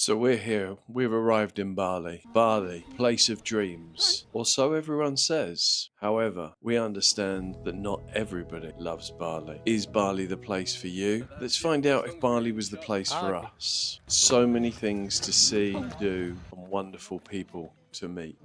So we're here. We've arrived in Bali. Bali, place of dreams, or so everyone says. However, we understand that not everybody loves Bali. Is Bali the place for you? Let's find out if Bali was the place for us. So many things to see, do, and wonderful people to meet.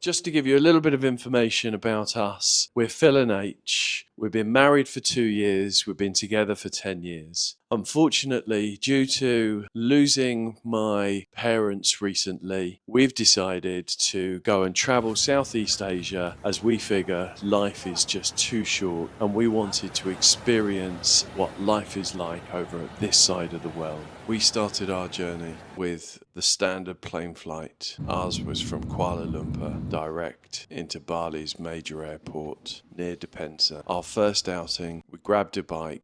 Just to give you a little bit of information about us, we're Phil and H. We've been married for 2 years. We've been together for 10 years. Unfortunately, due to losing my parents recently, we've decided to go and travel Southeast Asia as we figure life is just too short and we wanted to experience what life is like over at this side of the world. We started our journey with the standard plane flight. Ours was from Kuala Lumpur direct into Bali's major airport near Depensa. Our first outing, we grabbed a bike.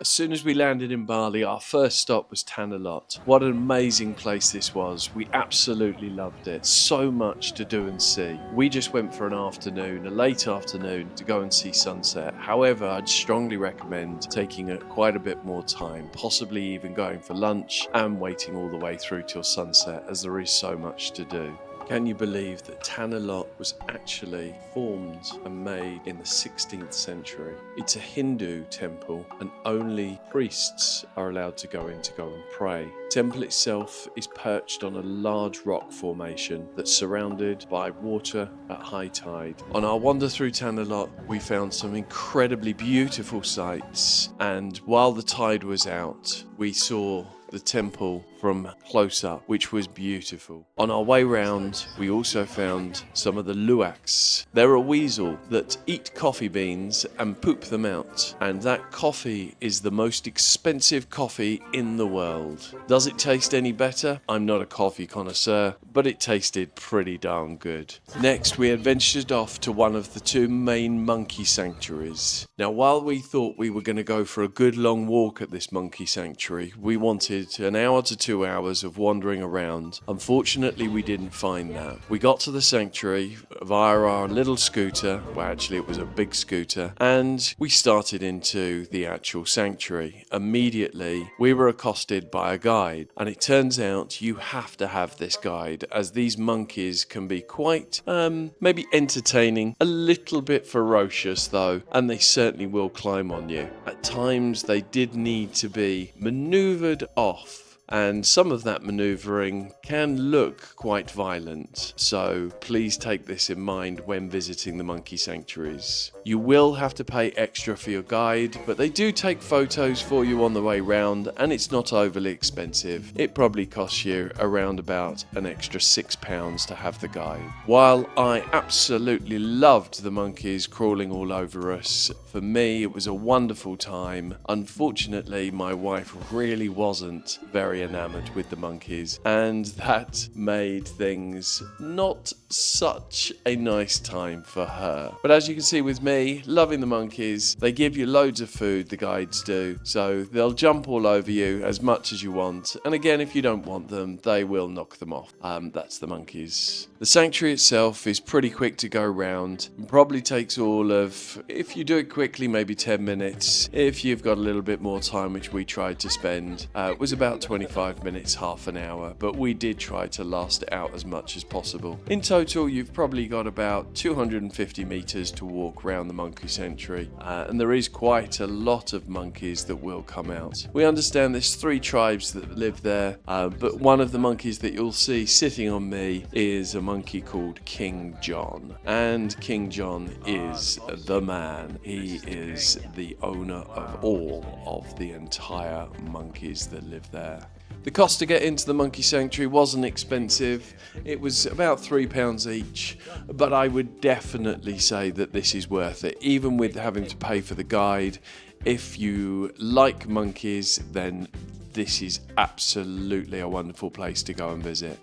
As soon as we landed in Bali, our first stop was Tanah Lot. What an amazing place this was. We absolutely loved it. So much to do and see. We just went for a late afternoon, to go and see sunset. However, I'd strongly recommend taking quite a bit more time, possibly even going for lunch and waiting all the way through till sunset, as there is so much to do. Can you believe that Tanah Lot was actually formed and made in the 16th century? It's a Hindu temple and only priests are allowed to go in to go and pray. The temple itself is perched on a large rock formation that's surrounded by water at high tide. On our wander through Tanah Lot, we found some incredibly beautiful sights, and while the tide was out, we saw the temple from close up, which was beautiful. On our way round, we also found some of the luwaks. They're a weasel that eat coffee beans and poop them out, and that coffee is the most expensive coffee in the world. Does it taste any better? I'm not a coffee connoisseur, but it tasted pretty darn good. Next, we adventured off to one of the two main monkey sanctuaries. Now, while we thought we were going to go for a good long walk at this monkey sanctuary, we wanted an hour to 2 hours of wandering around. Unfortunately, we didn't find that. We got to the sanctuary via our little scooter. Well, actually, it was a big scooter. And we started into the actual sanctuary. Immediately, we were accosted by a guide. And it turns out you have to have this guide, as these monkeys can be quite, maybe entertaining, a little bit ferocious though, and they certainly will climb on you. At times, they did need to be maneuvered off, and some of that maneuvering can look quite violent, so please take this in mind when visiting the monkey sanctuaries. You will have to pay extra for your guide, but they do take photos for you on the way round, and it's not overly expensive. It probably costs you around about an extra £6 to have the guide. While I absolutely loved the monkeys crawling all over us, for me it was a wonderful time. Unfortunately, my wife really wasn't very enamored with the monkeys, and that made things not such a nice time for her. But as you can see with me, loving the monkeys, they give you loads of food, the guides do, so they'll jump all over you as much as you want, and again, if you don't want them, they will knock them off. That's the monkeys. The sanctuary itself is pretty quick to go round, and probably takes all of, if you do it quickly, maybe 10 minutes. If you've got a little bit more time, which we tried to spend, it was about 25 minutes, half an hour, but we did try to last it out as much as possible. In total, you've probably got about 250 meters to walk around the monkey sanctuary, and there is quite a lot of monkeys that will come out. We understand there's 3 tribes that live there, but one of the monkeys that you'll see sitting on me is a monkey called King John, and King John is the man. He is the owner of all of the entire monkeys that live there. The cost to get into the monkey sanctuary wasn't expensive. It was about £3 each, but I would definitely say that this is worth it, even with having to pay for the guide. If you like monkeys, then this is absolutely a wonderful place to go and visit.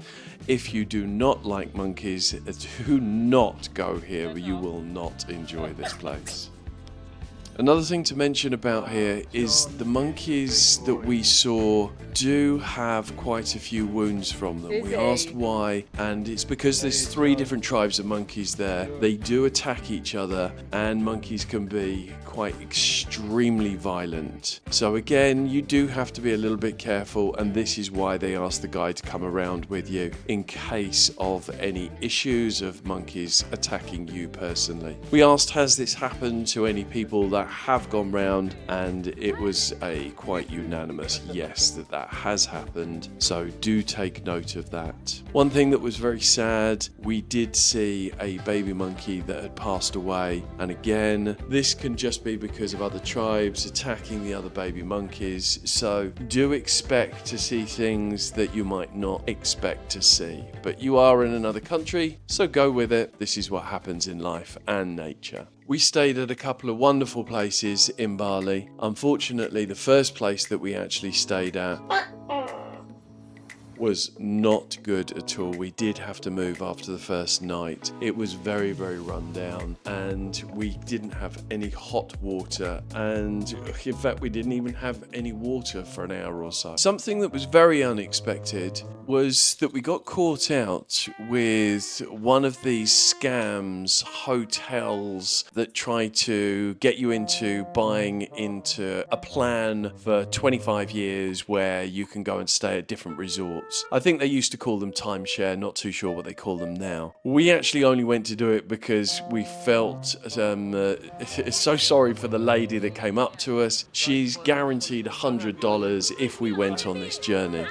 If you do not like monkeys, do not go here. You will not enjoy this place. Another thing to mention about here is the monkeys that we saw do have quite a few wounds from them. We asked why, and it's because there's 3 different tribes of monkeys there. They do attack each other, and monkeys can be quite extremely violent. So again, you do have to be a little bit careful, and this is why they asked the guide to come around with you in case of any issues of monkeys attacking you personally. We asked, has this happened to any people that have gone round, and it was a quite unanimous yes, that has happened, so do take note of that. One thing that was very sad, we did see a baby monkey that had passed away, and again, this can just be because of other tribes attacking the other baby monkeys, so do expect to see things that you might not expect to see. But you are in another country, so go with it. This is what happens in life and nature. We stayed at a couple of wonderful places in Bali. Unfortunately, the first place that we actually stayed at was not good at all. We did have to move after the first night. It was very, very run down, and we didn't have any hot water, and in fact we didn't even have any water for an hour or so. Something that was very unexpected was that we got caught out with one of these scams hotels that try to get you into buying into a plan for 25 years where you can go and stay at different resorts. I think they used to call them timeshare, not too sure what they call them now. We actually only went to do it because we felt so sorry for the lady that came up to us. She's guaranteed $100 if we went on this journey.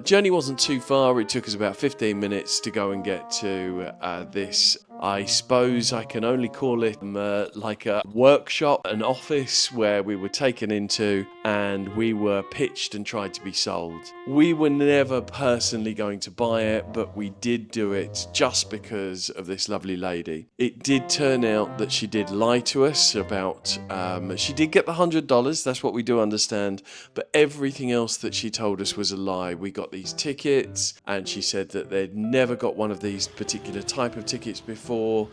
Journey wasn't too far. It took us about 15 minutes to go and get to this. I suppose I can only call it like a workshop, an office where we were taken into and we were pitched and tried to be sold. We were never personally going to buy it, but we did do it just because of this lovely lady. It did turn out that she did lie to us about, she did get the $100, that's what we do understand, but everything else that she told us was a lie. We got these tickets and she said that they'd never got one of these particular type of tickets before.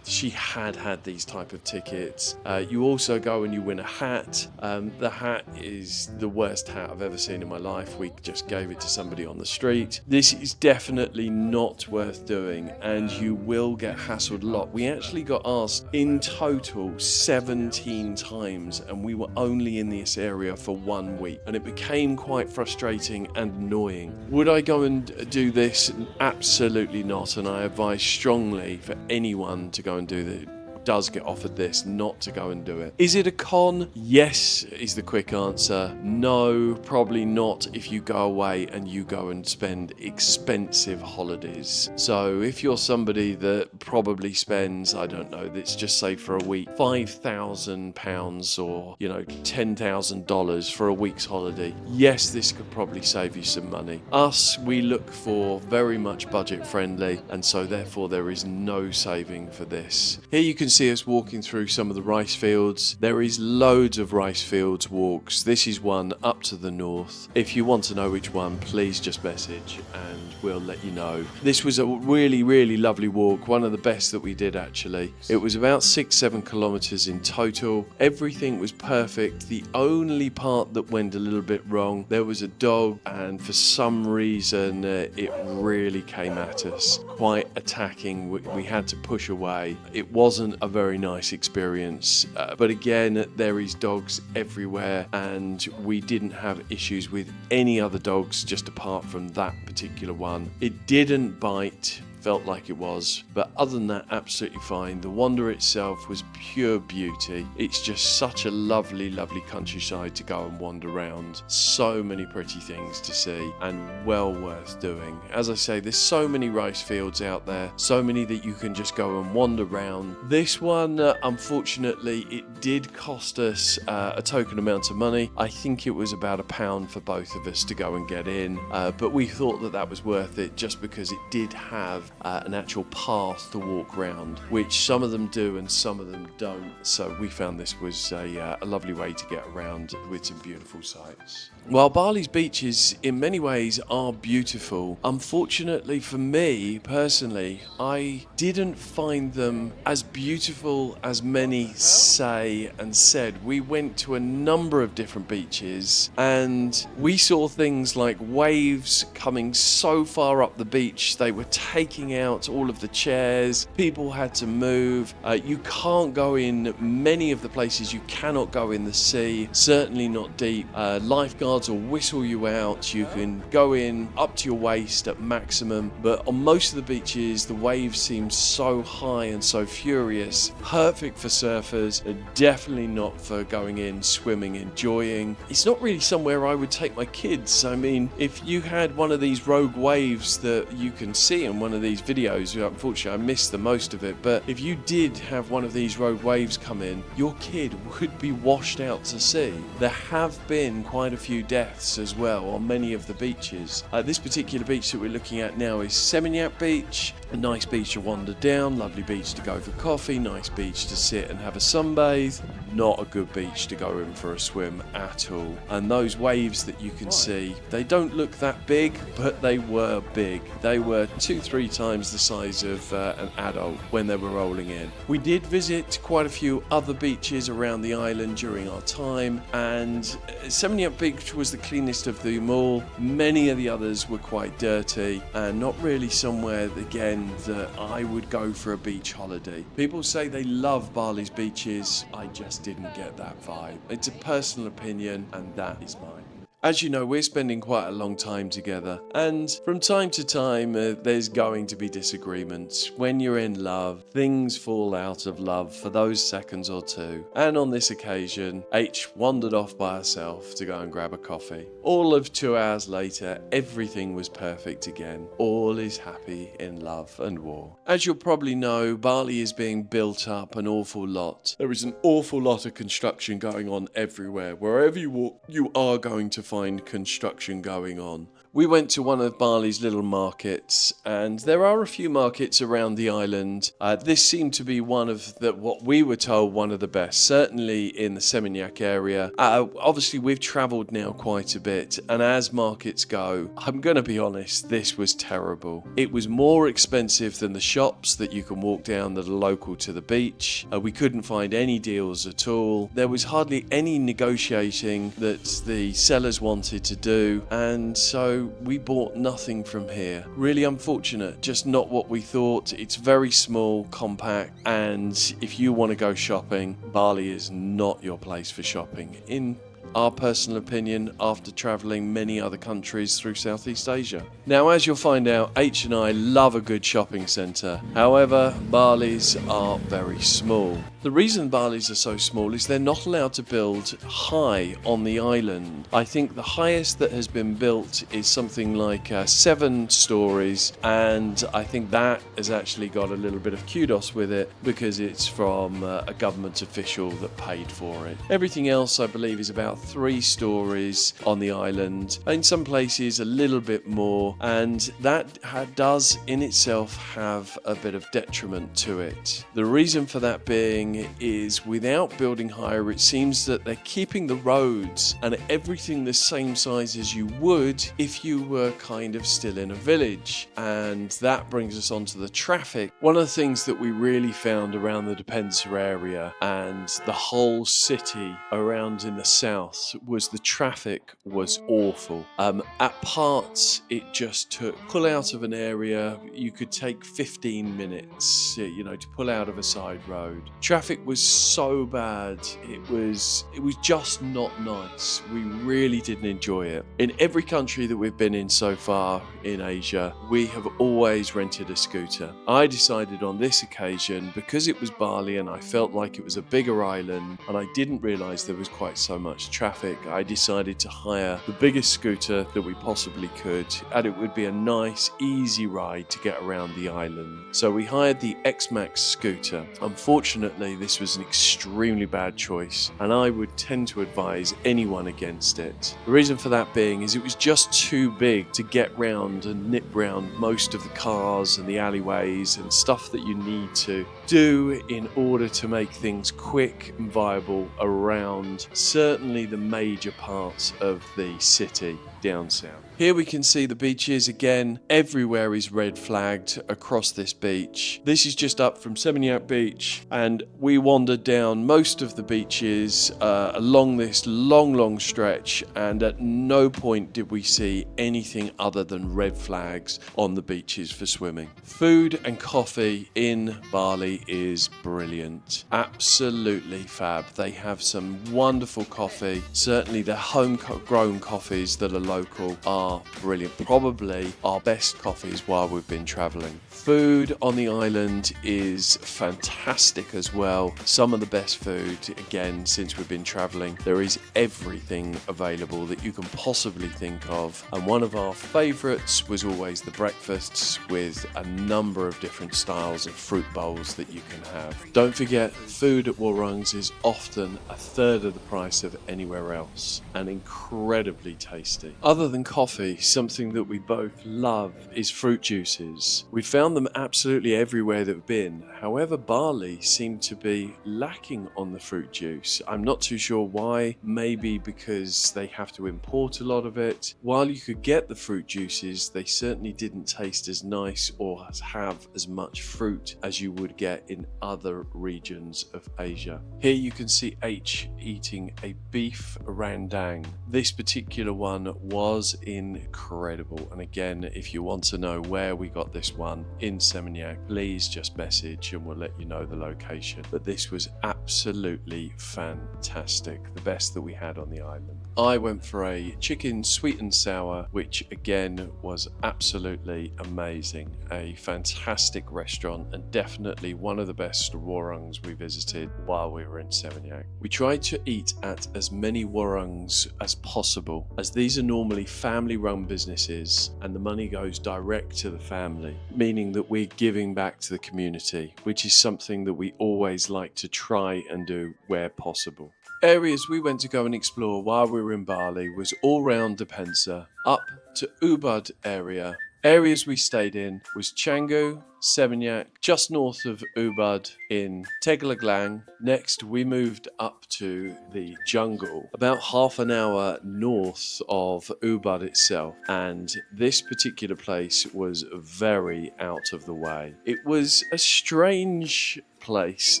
She had these type of tickets. You also go and you win a hat. The hat is the worst hat I've ever seen in my life. We just gave it to somebody on the street. This is definitely not worth doing, and you will get hassled a lot. We actually got asked in total 17 times, and we were only in this area for 1 week, and it became quite frustrating and annoying. Would I go and do this? Absolutely not, and I advise strongly for anyone to go and do that. Does get offered this, not to go and do it. Is it a con? Yes, is the quick answer. No, probably not if you go away and you go and spend expensive holidays. So if you're somebody that probably spends, I don't know, let's just say for a week, £5,000 or, $10,000 for a week's holiday, yes, this could probably save you some money. Us, we look for very much budget friendly, and so therefore there is no saving for this. Here you can see us walking through some of the rice fields. There is loads of rice fields walks. This is one up to the north. If you want to know which one, please just message and we'll let you know. This was a really, really lovely walk, one of the best that we did actually. It was about 6-7 kilometers in total. Everything was perfect. The only part that went a little bit wrong, there was a dog, and for some reason it really came at us, quite attacking. We had to push away. It wasn't a very nice experience, but again, there is dogs everywhere, and we didn't have issues with any other dogs just apart from that particular one. It didn't bite, felt like it was, but other than that, absolutely fine. The wander itself was pure beauty. It's just such a lovely, lovely countryside to go and wander around. So many pretty things to see and well worth doing. As I say, there's so many rice fields out there, so many that you can just go and wander around. This one, unfortunately, it did cost us a token amount of money. I think it was about £1 for both of us to go and get in, but we thought that was worth it just because it did have have an actual path to walk around, which some of them do and some of them don't. So we found this was a lovely way to get around with some beautiful sights. While Bali's beaches in many ways are beautiful, unfortunately for me personally, I didn't find them as beautiful as many say and said. We went to a number of different beaches and we saw things like waves coming so far up the beach they were taking out all of the chairs. People had to move. You can't go in many of the places. You cannot go in the sea, certainly not deep. Lifeguards will whistle you out. You can go in up to your waist at maximum, but on most of the beaches the waves seem so high and so furious. Perfect for surfers, definitely not for going in, swimming, enjoying. It's not really somewhere I would take my kids. I mean, if you had one of these rogue waves that you can see in one of these videos, unfortunately I missed the most of it, but if you did have one of these rogue waves come in, your kid would be washed out to sea. There have been quite a few deaths as well on many of the beaches. This particular beach that we're looking at now is Seminyak Beach, a nice beach to wander down, lovely beach to go for coffee, nice beach to sit and have a sunbathe. Not a good beach to go in for a swim at all. And those waves that you can see, they don't look that big, but they were big. They were 2-3 times the size of an adult when they were rolling in. We did visit quite a few other beaches around the island during our time, and Seminyak Beach was the cleanest of them all. Many of the others were quite dirty and not really somewhere, again, that I would go for a beach holiday. People say they love Bali's beaches. I just didn't get that vibe. It's a personal opinion, and that is mine. As you know, we're spending quite a long time together, and from time to time there's going to be disagreements. When you're in love, things fall out of love for those seconds or two, and on this occasion H wandered off by herself to go and grab a coffee. All of 2 hours later, everything was perfect again. All is happy in love and war. As you'll probably know, Bali is being built up an awful lot. There is an awful lot of construction going on everywhere. Wherever you walk, you are going to find construction going on. We went to one of Bali's little markets, and there are a few markets around the island. This seemed to be one of what we were told, one of the best, certainly in the Seminyak area. Obviously, we've travelled now quite a bit, and as markets go, I'm going to be honest, this was terrible. It was more expensive than the shops that you can walk down that are local to the beach. We couldn't find any deals at all. There was hardly any negotiating that the sellers wanted to do, and so we bought nothing from here. Really unfortunate, just not what we thought. It's very small, compact, and if you want to go shopping, Bali is not your place for shopping, in our personal opinion, after travelling many other countries through Southeast Asia. Now, as you'll find out, H and I love a good shopping centre. However, Bali's are very small. The reason Bali's are so small is they're not allowed to build high on the island. I think the highest that has been built is something like 7 stories, and I think that has actually got a little bit of kudos with it because it's from a government official that paid for it. Everything else, I believe, is about 3 stories on the island. In some places a little bit more, and that does in itself have a bit of detriment to it. The reason for that being is, without building higher, it seems that they're keeping the roads and everything the same size as you would if you were kind of still in a village. And that brings us on to the traffic. One of the things that we really found around the Despensa area and the whole city around in the south was the traffic was awful. At parts it just took, pull out of an area, you could take 15 minutes, to pull out of a side road. Traffic was so bad, it was just not nice. We really didn't enjoy it. In every country that we've been in so far in Asia, we have always rented a scooter. I decided on this occasion, because it was Bali and I felt like it was a bigger island and I didn't realise there was quite so much traffic, I decided to hire the biggest scooter that we possibly could, and it would be a nice easy ride to get around the island. So we hired the X-Max scooter. Unfortunately, Bali, this was an extremely bad choice, and I would tend to advise anyone against it. The reason for that being is it was just too big to get round and nip round most of the cars and the alleyways and stuff that you need to do in order to make things quick and viable around certainly the major parts of the city down south. Here we can see the beaches again. Everywhere is red flagged across this beach. This is just up from Seminyak Beach, and we wandered down most of the beaches along this long stretch, and at no point did we see anything other than red flags on the beaches for swimming. Food and coffee in Bali is brilliant. Absolutely fab. They have some wonderful coffee. Certainly the homegrown coffees that are local are brilliant. Probably our best coffees while we've been traveling. Food on the island is fantastic as well. Some of the best food, again, since we've been traveling. There is everything available that you can possibly think of. And one of our favorites was always the breakfasts with a number of different styles of fruit bowls that you can have. Don't forget, food at Warung's is often a third of the price of anywhere else and incredibly tasty. Other than coffee, something that we both love is fruit juices. We found them absolutely everywhere that we've been. However, Bali seemed to be lacking on the fruit juice. I'm not too sure why. Maybe because they have to import a lot of it. While you could get the fruit juices, they certainly didn't taste as nice or have as much fruit as you would get in other regions of Asia. Here you can see H eating a beef rendang. This particular one was incredible, and again, if you want to know where we got this one in Seminyak, please just message and we'll let you know the location. But this was absolutely fantastic, the best that we had on the island. I went for a chicken sweet and sour, which again was absolutely amazing. A fantastic restaurant and definitely one of the best warungs we visited while we were in Seminyak. We tried to eat at as many warungs as possible, as these are normally family-run businesses and the money goes direct to the family, meaning that we're giving back to the community, which is something that we always like to try and do where possible. Areas we went to go and explore while we were in Bali was all round Depensa, up to Ubud area. Areas we stayed in was Canggu, Seminyak, just north of Ubud in Tegleglang. Next we moved up to the jungle, about half an hour north of Ubud itself, and this particular place was very out of the way. It was a strange place,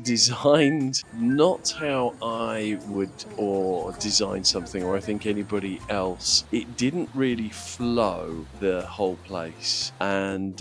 designed not how I would or design something, or I think anybody else. It didn't really flow, the whole place, and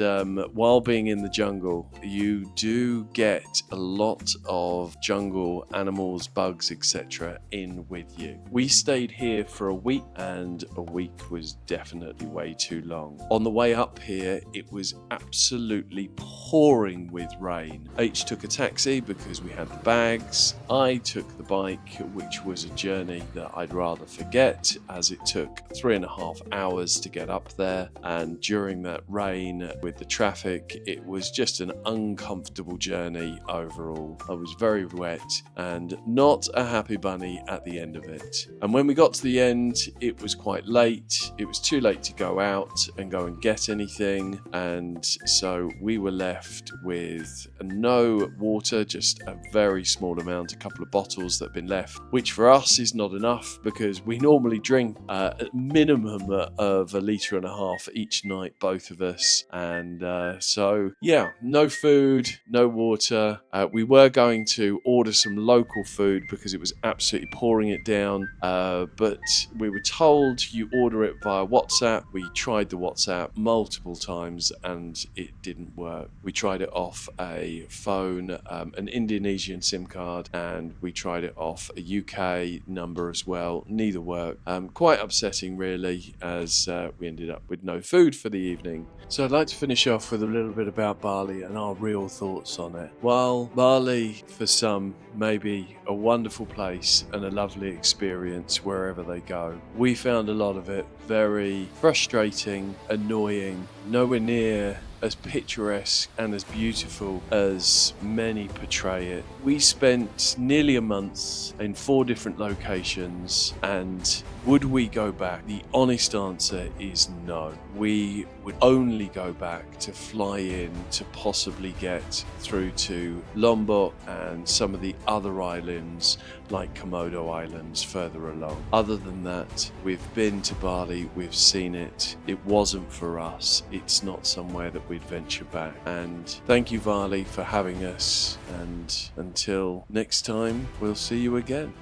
while being in the jungle you do get a lot of jungle animals, bugs, etc. in with you. We stayed here for a week, and a week was definitely way too long. On the way up here it was absolutely pouring with rain. H took a taxi because we had the bags. I took the bike, which was a journey that I'd rather forget, as it took 3.5 hours to get up there, and during that rain with the traffic it was just an uncomfortable journey overall. I was very wet and not a happy bunny at the end of it. And when we got to the end it was quite late. It was too late to go out and go and get anything, and so we were left with no water, just a very small amount, a couple of bottles that have been left, which for us is not enough because we normally drink a minimum of 1.5 litres each night, both of us. And so yeah, no food, no water. We were going to order some local food because it was absolutely pouring it down, but we were told you order it via WhatsApp. We tried the WhatsApp multiple times and it didn't work. We tried it off a phone, an Indonesian SIM card, and we tried it off a UK number as well. Neither worked. Quite upsetting really, as we ended up with no food for the evening. So I'd like to finish off with a little bit about Bali and our real thoughts on it. While Bali for some may be a wonderful place and a lovely experience wherever they go, we found a lot of it very frustrating, annoying, nowhere near as picturesque and as beautiful as many portray it. We spent nearly a month in 4 different locations, and would we go back? The honest answer is no. We would only go back to fly in to possibly get through to Lombok and some of the other islands like Komodo Islands further along. Other than that, we've been to Bali, we've seen it. It wasn't for us. It's not somewhere that we'd venture back. And thank you, Bali, for having us. And until next time, we'll see you again.